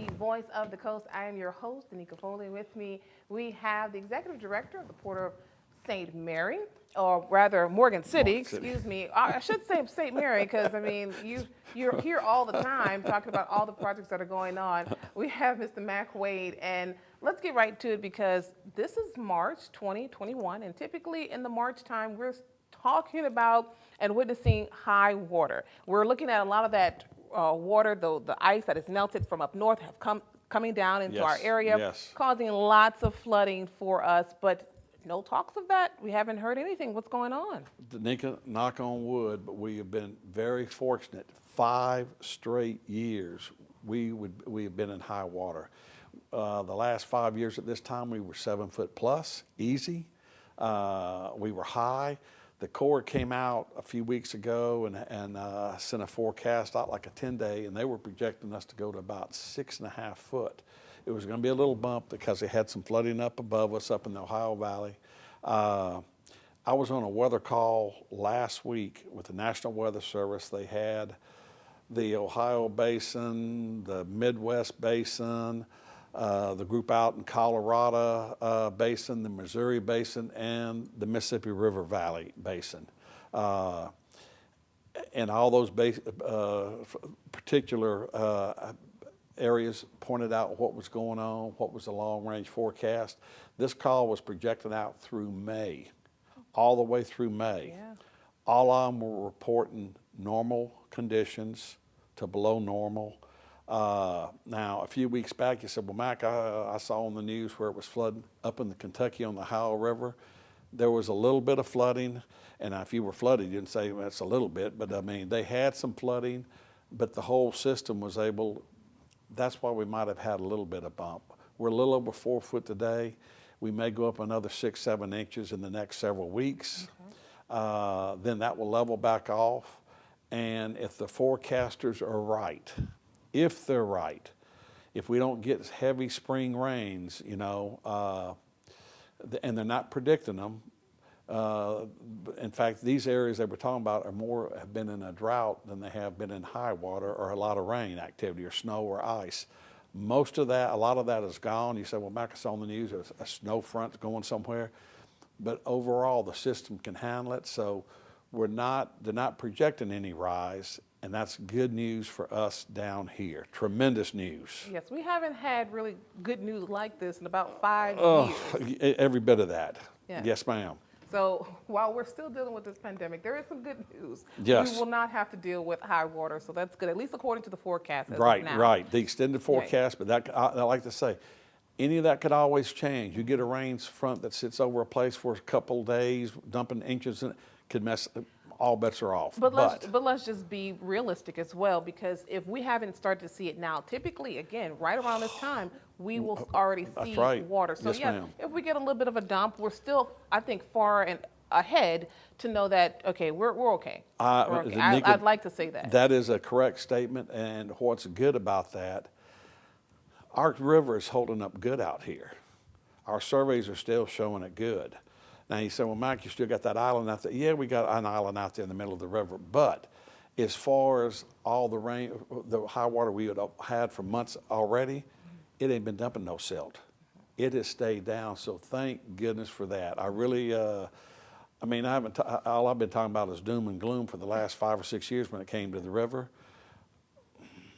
the voice of the coast. I am your host, Danika. With me, we have the executive director of the Port of St. Mary, or rather Morgan City, excuse me. I should say St. Mary because, I mean, you're here all the time talking about all the projects that are going on. We have Mr. Mac Wade, and let's get right to it because this is March 2021, and typically in the March time, we're talking about and witnessing high water. We're looking at a lot of that water, the ice that is melted from up north have coming down into our area, causing lots of flooding for us, but no talks of that. We haven't heard anything. What's going on? Danika, knock on wood, but we have been very fortunate. 5 straight years we have been in high water. The last 5 years at this time we were 7 foot plus, easy. We were high. The Corps came out a few weeks ago and sent a forecast out like a 10-day, and they were projecting us to go to about 6.5 foot. It was going to be a little bump because they had some flooding up above us up in the Ohio Valley. I was on a weather call last week with the National Weather Service. They had the Ohio Basin, the Midwest Basin, the group out in Colorado Basin, the Missouri Basin, and the Mississippi River Valley Basin. And all those particular areas pointed out what was going on, what was the long-range forecast. This call was projected out through May, all the way through May. Yeah. All of them were reporting normal conditions to below normal. Now, a few weeks back, you said, well, Mac, I saw on the news where it was flooding up in the Kentucky on the Ohio River. There was a little bit of flooding, and if you were flooded, you didn't say well, that's a little bit, but I mean, they had some flooding, but the whole system was able, that's why we might have had a little bit of bump. We're a little over 4 foot today. We may go up another 6-7 inches in the next several weeks. Okay. Then that will level back off, and if the forecasters are right, if they're right, if we don't get heavy spring rains, you know, and they're not predicting them. In fact, these areas that we're talking about have been in a drought than they have been in high water or a lot of rain activity or snow or ice. Most of that, a lot of that is gone. You say, well, Mac, I saw on the news a snow front's going somewhere. But overall, the system can handle it. So they're not projecting any rise. And that's good news for us down here. Tremendous news. Yes, we haven't had really good news like this in about 5 years. Every bit of that. Yeah. Yes, ma'am. So while we're still dealing with this pandemic, there is some good news. Yes. We will not have to deal with high water, so that's good, at least according to the forecast. Right. The extended forecast, but that I like to say, any of that could always change. You get a rain front that sits over a place for a couple days, dumping inches, and it could mess. All bets are off. But let's just be realistic as well, because if we haven't started to see it now, typically, again, right around this time, we will already see water. So yes, if we get a little bit of a dump, we're still, I think, far and ahead to know that, okay, we're okay. I'd like to say that. That is a correct statement, and what's good about that, our river is holding up good out here. Our surveys are still showing it good. Now you say, well, Mike, you still got that island out there. Yeah, we got an island out there in the middle of the river. But as far as all the rain, the high water we had for months already, it ain't been dumping no silt. It has stayed down. So thank goodness for that. I really, I mean, all I've been talking about is doom and gloom for the last 5 or 6 years when it came to the river.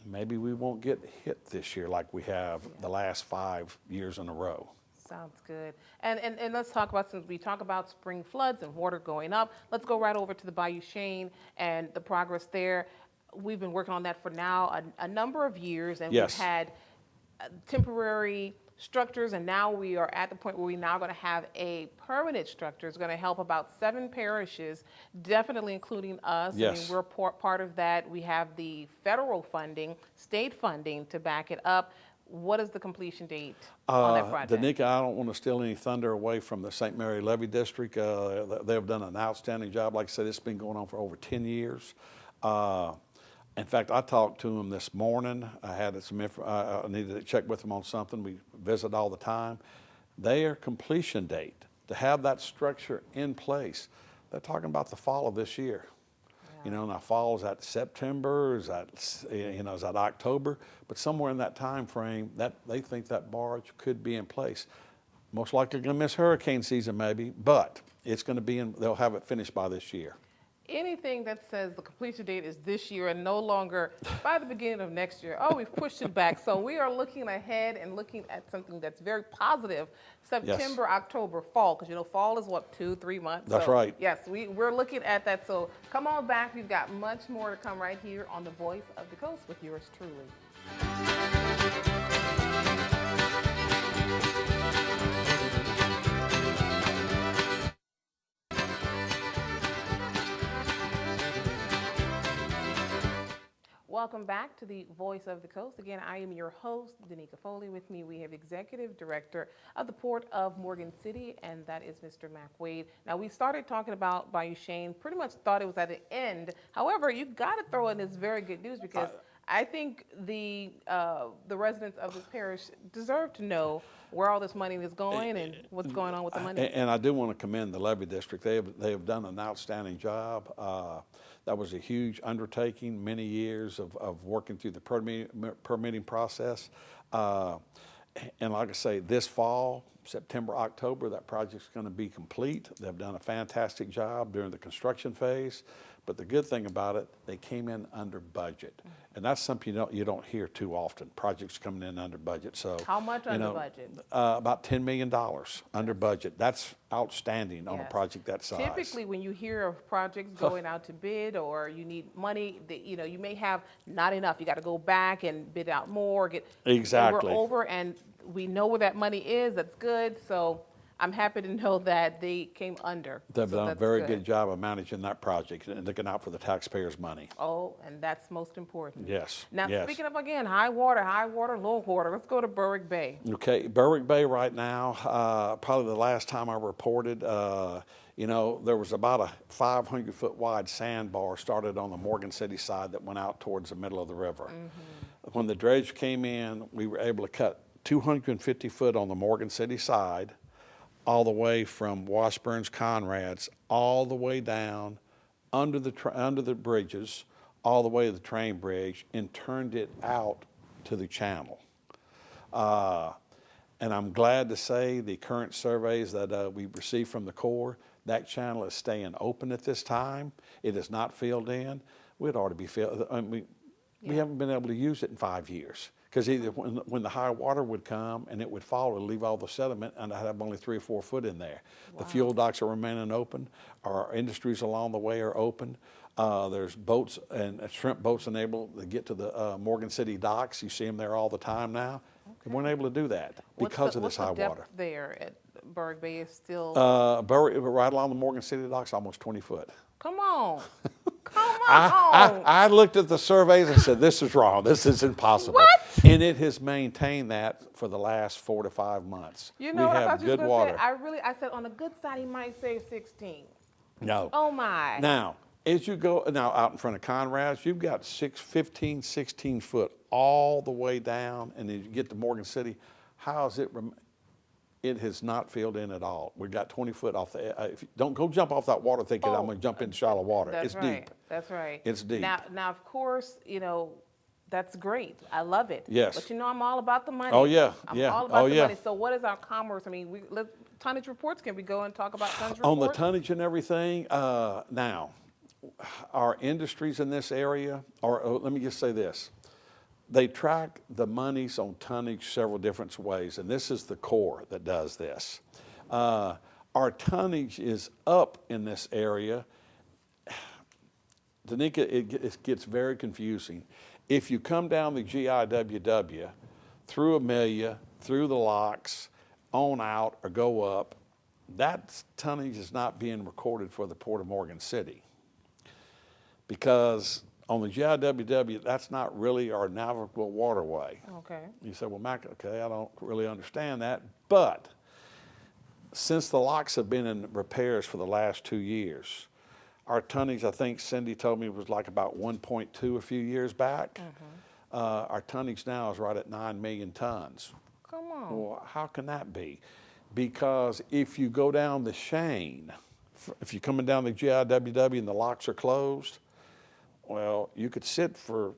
Maybe we won't get hit this year like we have the last 5 years in a row. Sounds good. And let's talk about, since we talk about spring floods and water going up, let's go right over to the Bayou Chene and the progress there. We've been working on that for now a number of years, and we've had temporary structures, and now we are at the point where we're now going to have a permanent structure. It's going to help about 7 parishes, definitely including us. Yes. I mean, we're part of that. We have the federal funding, state funding to back it up. What is the completion date on that project? Danika, I don't want to steal any thunder away from the St. Mary Levee District. They've done an outstanding job. Like I said, it's been going on for over 10 years. In fact, I talked to them this morning. I had some I needed to check with them on something. We visit all the time. Their completion date, to have that structure in place, they're talking about the fall of this year. You know, now fall, is that September? Is that, is that October? But somewhere in that time frame, that they think that barge could be in place. Most likely going to miss hurricane season maybe, but it's going to be in, they'll have it finished by this year. Anything that says the completion date is this year and no longer by the beginning of next year, oh, we've pushed it back. So we are looking ahead and looking at something that's very positive. September, Yes. October, fall, because fall is what, 2-3 months? That's so, right. Yes, we're looking at that. So come on back. We've got much more to come right here on The Voice of the Coast with yours truly. Welcome back to the Voice of the Coast. Again, I am your host, Danika Foley. With me, we have Executive Director of the Port of Morgan City, and that is Mr. Mac Wade. Now, we started talking about Bayou Chene, pretty much thought it was at the end. However, you got to throw in this very good news because I think the residents of this parish deserve to know where all this money is going and what's going on with the money. And I do want to commend the Levee District. They have done an outstanding job. That was a huge undertaking, many years of working through the permitting process. And like I say, this fall, September, October, that project's going to be complete. They've done a fantastic job during the construction phase. But the good thing about it, they came in under budget. And that's something you don't hear too often, projects coming in under budget. So How much under budget? About $10 million under budget. That's outstanding on a Yes. project that size. Typically, when you hear of projects going out to bid or you need money, you may have not enough. You got to go back and bid out more, Exactly. over, and we know where that money is. That's good. So I'm happy to know that they came under. They've So done a that's very good job of managing that project and looking out for the taxpayers' money. Oh, and that's most important. Yes. Now, yes. speaking of, again, high water, low water, let's go to Berwick Bay. Okay, Berwick Bay right now, probably the last time I reported, there was about a 500-foot wide sandbar started on the Morgan City side that went out towards the middle of the river. Mm-hmm. When the dredge came in, we were able to cut 250 foot on the Morgan City side, all the way from Washburn's Conrad's, all the way down under the bridges, all the way to the train bridge, and turned it out to the channel. And I'm glad to say the current surveys that we received from the Corps, that channel is staying open at this time. It is not filled in. It ought to be filled. We haven't been able to use it in 5 years. Because either when the high water would come and it would fall, it would leave all the sediment, and I'd have only 3 or 4 foot in there. Wow. The fuel docks are remaining open. Our industries along the way are open. There's boats and shrimp boats enabled to get to the Morgan City docks. You see them there all the time now. Okay. We weren't able to do that because of this high water. What's the depth there at Berwick Bay is still? Right along the Morgan City docks, almost 20 foot. Come on. Come on. I looked at the surveys and said, this is wrong. This is impossible. What? And it has maintained that for the last 4 to 5 months. You know, we I have thought you was good gonna water. say, I said on the good side, he might say 16. No. Oh, my. Now, as you go now out in front of Conrad's, you've got 15, 16 foot all the way down, and then you get to Morgan City. How is it? It has not filled in at all. We've got 20 foot off the. Don't go jump off that water thinking I'm going to jump into shallow water. That's it's right. deep. That's right. It's deep. Now, of course, that's great. I love it. Yes. But I'm all about the money. Oh, yeah. I'm yeah. all about the yeah. money. So what is our commerce? I mean, tonnage reports. Can we go and talk about tonnage On reports? the tonnage and everything, now, our industries in this area, let me just say this. They track the monies on tonnage several different ways, and this is the Corps that does this. Our tonnage is up in this area. Danika, it gets very confusing. If you come down the GIWW, through Amelia, through the locks, on out or go up, that tonnage is not being recorded for the Port of Morgan City. Because on the GIWW, that's not really our navigable waterway. Okay. You say, well, Mac, okay, I don't really understand that. But since the locks have been in repairs for the last 2 years, our tonnage, I think Cindy told me, was like about 1.2 a few years back. Mm-hmm. Our tonnage now is right at 9 million tons. Come on. Well, how can that be? Because if you go down the Chene, if you're coming down the GIWW and the locks are closed, Well, you could sit for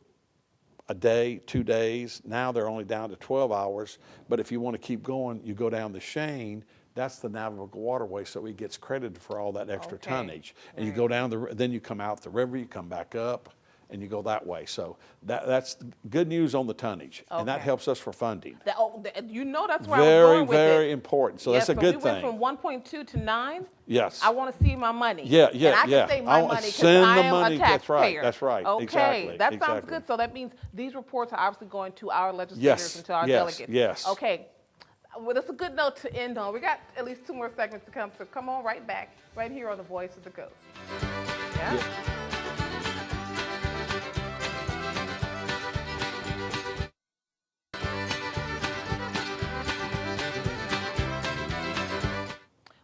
a day, 2 days. Now they're only down to 12 hours. But if you want to keep going, you go down the Shane. That's the navigable waterway, so he gets credited for all that extra tonnage. And you go down then you come out the river, you come back up, and you go that way. So that's good news on the tonnage, and that helps us for funding. That's where I was going with it. Very important. So that's a good thing. We went from 1.2 to 9. Yes. I want to see my money. Yeah. And I can say my money because I am a taxpayer. That's right. Okay, Exactly. that sounds good. So that means these reports are obviously going to our legislators and to our delegates. Yes. Okay. Well, that's a good note to end on. We got at least 2 more segments to come, so come on right back, right here on The Voice of the Coast. Yeah.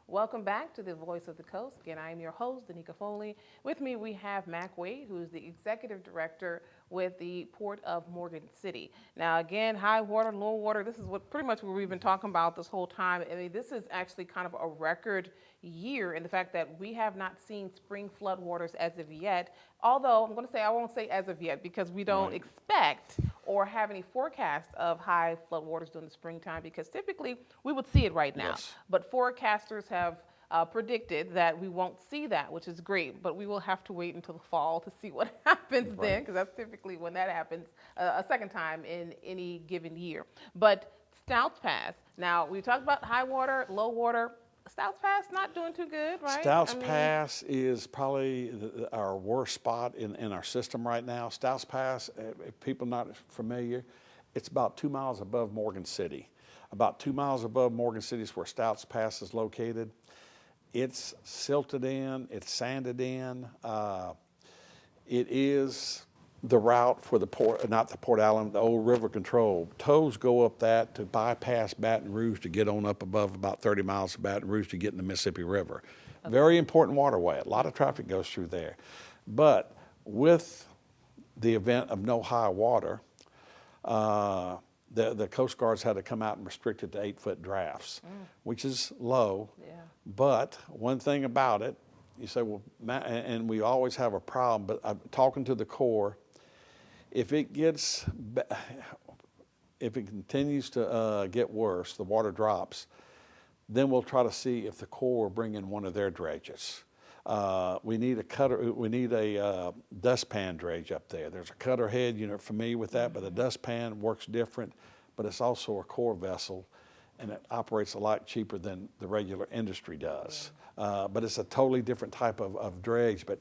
Welcome back to The Voice of the Coast. Again, I am your host, Danika Foley. With me, we have Mac Wade, who is the Executive Director with the Port of Morgan City. Now, again, high water, low water, this is pretty much what we've been talking about this whole time. I mean, this is actually kind of a record year in the fact that we have not seen spring floodwaters as of yet. Although, I won't say as of yet because we don't expect or have any forecast of high floodwaters during the springtime because typically we would see it right now. Yes. But forecasters have predicted that we won't see that, which is great, but we will have to wait until the fall to see what happens then, because that's typically when that happens a second time in any given year. But Stouts Pass, now we talked about high water, low water. Stouts Pass not doing too good, right? Stouts Pass is probably our worst spot in our system right now. Stouts Pass, if people not familiar, it's about 2 miles above Morgan City. About 2 miles above Morgan City is where Stouts Pass is located. It's silted in, it's sanded in. It is the route for the port, not the Port Allen, the old river control. Tows go up that to bypass Baton Rouge to get on up above about 30 miles of Baton Rouge to get in the Mississippi River. Okay. Very important waterway. A lot of traffic goes through there. But with the event of no high water, the Coast Guard's had to come out and restrict it to 8-foot drafts, which is low. Yeah. But one thing about it, you say, well, and we always have a problem, but I'm talking to the Corps, if it continues to get worse, the water drops, then we'll try to see if the Corps will bring in one of their dredges. We need a dustpan dredge up there. There's a cutter head, you're familiar with that, but the dustpan works different, but it's also a Corps vessel, and it operates a lot cheaper than the regular industry does. But it's a totally different type of dredge. But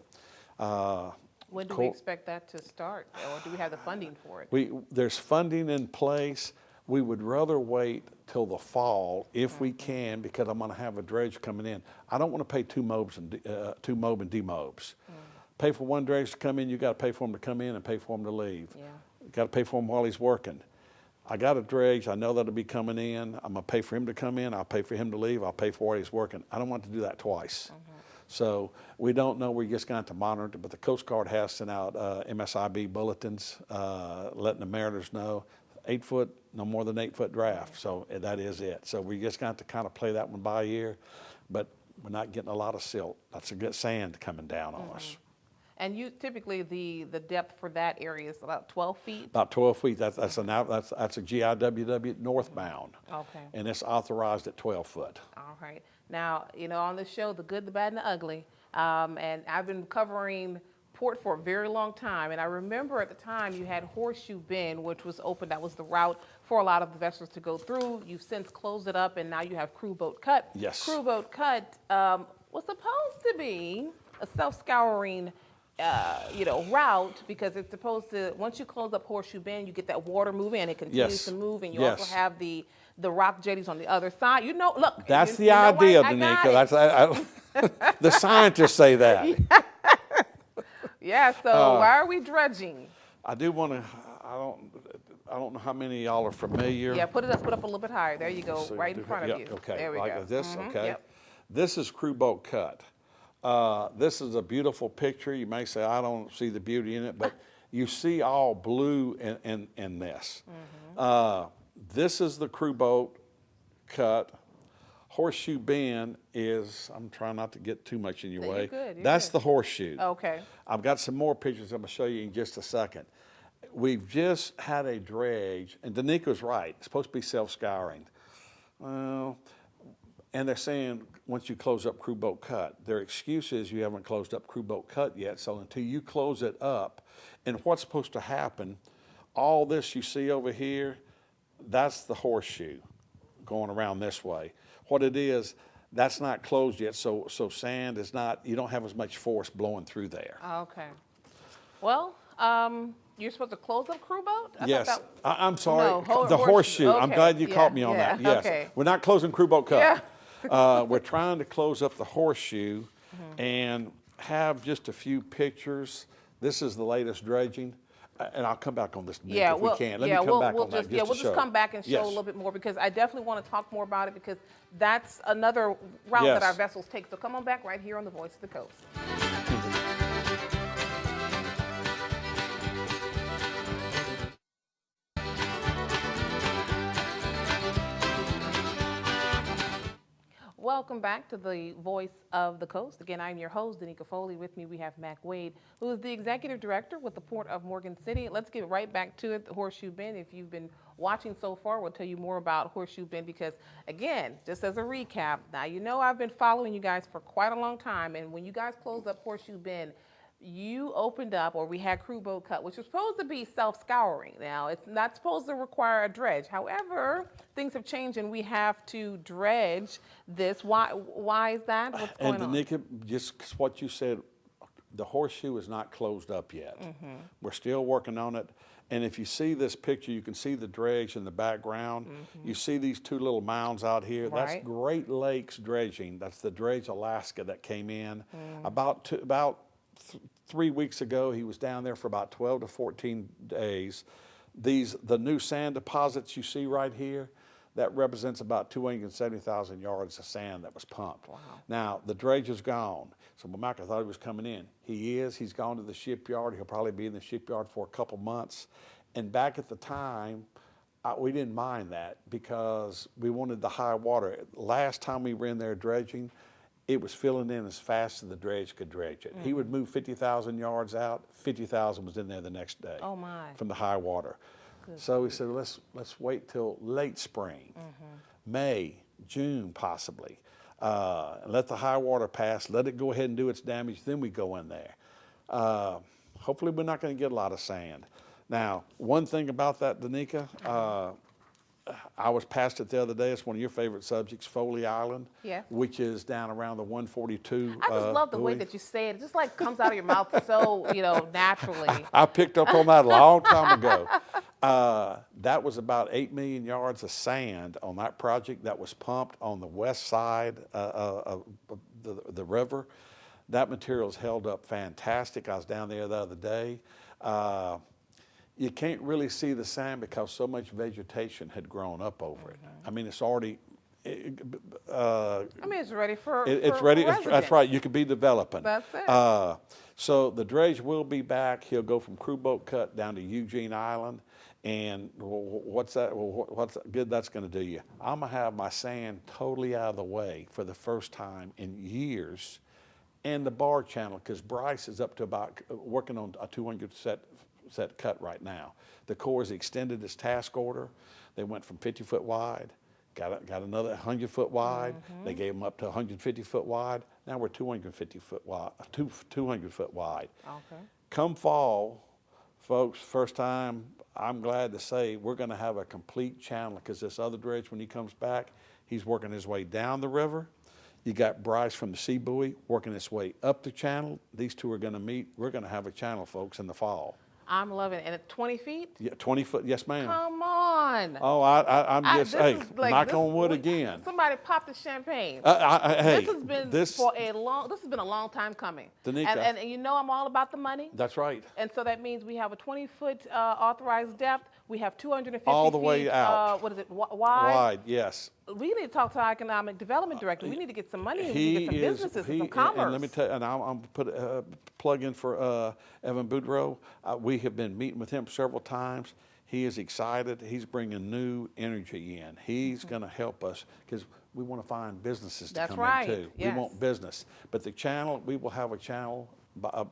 when do we expect that to start, or do we have the funding for it? There's funding in place. We would rather wait till the fall if we can, because I'm going to have a dredge coming in. I don't want to pay two mob and demobs. Pay for one dredge to come in, you got to pay for him to come in and pay for him to leave. Yeah. You got to pay for him while he's working. I got a dredge, I know that'll be coming in. I'm going to pay for him to come in, I'll pay for him to leave, I'll pay for while he's working. I don't want to do that twice. So we don't know, we're just going to have to monitor it, but the Coast Guard has sent out MSIB bulletins letting the mariners know 8 foot, no more than 8 foot draft. So that is it. So we just got to kind of play that one by ear, but we're not getting a lot of silt. That's a good sand coming down on us. And you typically the depth for that area is about 12 feet. About 12 feet. That's a GIWW northbound. Okay. And it's authorized at 12 foot. All right. Now, on this show, the good, the bad, and the ugly, and I've been covering port for a very long time, and I remember at the time you had Horseshoe Bend, which was open. That was the route for a lot of the vessels to go through. You've since closed it up, and now you have Crew Boat Cut. Yes. Crew Boat Cut was supposed to be a self-scouring route, because it's supposed to, once you close up Horseshoe Bend, you get that water moving and it continues to move, and you also have the rock jetties on the other side. Look. That's the idea, Danika. The scientists say that. Yeah, so why are we dredging? I do want to, I don't know how many of y'all are familiar. Yeah, put up a little bit higher. There you go, right in front of you. Okay, there we like go. This, okay. Yep. This is Crew Boat Cut. This is a beautiful picture. You may say, I don't see the beauty in it, but you see all blue in this. This is the Crew Boat Cut Horseshoe Bend is, I'm trying not to get too much in your way. You're That's good. the horseshoe. Okay. I've got some more pictures I'm going to show you in just a second. We've just had a dredge, and Danika's right. It's supposed to be self-scouring. Well, and they're saying once you close up Crew Boat Cut, their excuse is you haven't closed up Crew Boat Cut yet. So until you close it up, and what's supposed to happen, all this you see over here, that's the horseshoe going around this way. What it is, that's not closed yet, so sand is not, you don't have as much force blowing through there. Okay. Well, you're supposed to close up Crew Boat? Yes, I'm sorry, No, the horseshoe. Okay. I'm glad you caught me on that. Yes, Okay. we're not closing Crew Boat Cut. Yeah. We're trying to close up the horseshoe and have just a few pictures. This is the latest dredging. And I'll come back on this if we can. Let me come back on that we'll just come back and show a little bit more because I definitely want to talk more about it because that's another route that our vessels take. So come on back right here on the Voice of the Coast. Welcome back to the Voice of the Coast. Again, I'm your host, Danika Foley. With me, we have Mac Wade, who is the Executive Director with the Port of Morgan City. Let's get right back to it, the Horseshoe Bend. If you've been watching so far, we'll tell you more about Horseshoe Bend because, again, just as a recap, now you know I've been following you guys for quite a long time, and when you guys closed up Horseshoe Bend, you opened up, or we had Crew Boat Cut, which was supposed to be self-scouring. Now, it's not supposed to require a dredge. However, things have changed and we have to dredge this. Why is that? What's going on? And Danika, just what you said, the horseshoe is not closed up yet. We're still working on it. And if you see this picture, you can see the dredge in the background. You see these two little mounds out here. Right. That's Great Lakes dredging. That's the Dredge Alaska that came in about 3 weeks ago. He was down there for about 12 to 14 days. The new sand deposits you see right here, that represents about 270,000 yards of sand that was pumped. Wow. Now, the dredge is gone. So Mike, I thought he was coming in. He is. He's gone to the shipyard. He'll probably be in the shipyard for a couple months. And back at the time, we didn't mind that because we wanted the high water. Last time we were in there dredging, it was filling in as fast as the dredge could dredge it. He would move 50,000 yards out. 50,000 was in there the next day. Oh my! From the high water. Good. So we said, let's wait till late spring, May, June possibly. Let the high water pass. Let it go ahead and do its damage. Then we go in there. Hopefully, we're not going to get a lot of sand. Now, one thing about that, Danika. I was past it the other day. It's one of your favorite subjects, Foley Island, which is down around the 142. I just love the way that you say it. It just like comes out of your mouth so, naturally. I picked up on that a long time ago. That was about 8 million yards of sand on that project that was pumped on the west side of the river. That material's held up fantastic. I was down there the other day. You can't really see the sand because so much vegetation had grown up over it. I mean, it's already. It's ready for. It's for ready. residents. That's right. You could be developing. That's it. So the dredge will be back. He'll go from Crew Boat Cut down to Eugene Island, and what's that? What's good that's going to do you? I'm gonna have my sand totally out of the way for the first time in years, and the bar channel because Bryce is up to about working on a 200 set cut right now. The Corps extended its task order. They went from 50 foot wide, got another 100 foot wide. They gave them up to 150 foot wide. Now we're 250 foot wide, 200 foot wide. Okay. Come fall, folks, first time, I'm glad to say we're going to have a complete channel because this other dredge, when he comes back, he's working his way down the river. You got Bryce from the Sea Buoy working his way up the channel. These two are going to meet. We're going to have a channel, folks, in the fall. I'm loving it. And at 20 feet? Yeah, 20 foot, yes ma'am. Come on. Oh, I'm just, hey, like, knock on wood again. Somebody pop the champagne. Hey, this has been this has been a long time coming. Danika. And you know I'm all about the money. That's right. And so that means we have a 20-foot authorized depth. We have 250 all the feet, way out. What is it, wide? Wide, yes. We need to talk to our economic development director. We need to get some money. We need to get some businesses and some commerce. And let me tell you, and I'm put plug in for Evan Boudreau. We have been meeting with him several times. He is excited. He's bringing new energy in. He's going to help us because we want to find businesses to That's come right, in too. yes. We want business. But the channel, we will have a channel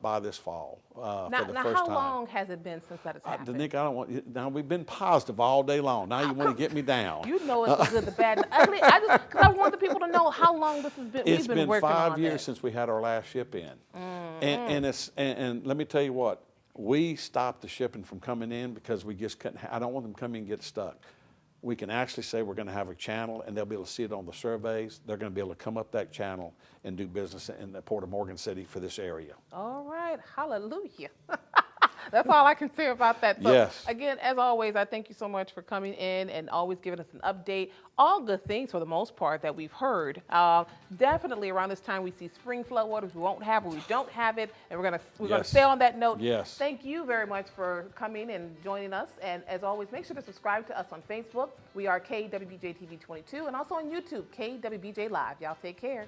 by this fall for the Now, first how time. long has it been since that has happened? Danika, I don't want. Now we've been positive all day long. Now you want to get me down. You know it's the good, the bad, and the ugly. Because I want the people to know how long this has been. It's We've been been working 5 on years this. since we had our last ship in, and let me tell you what, we stopped the shipping from coming in because we just couldn't. I don't want them to come in and get stuck. We can actually say we're going to have a channel, and they'll be able to see it on the surveys. They're going to be able to come up that channel and do business in the Port of Morgan City for this area. All right, hallelujah. That's all I can say about that. So, Yes. again, as always, I thank you so much for coming in and always giving us an update. All good things for the most part that we've heard. Definitely around this time we see spring floodwaters. We won't have or we don't have it, and we're gonna Yes. stay on that note. Yes. Thank you very much for coming and joining us. And as always, make sure to subscribe to us on Facebook. We are KWBJ TV 22, and also on YouTube, KWBJ Live. Y'all take care.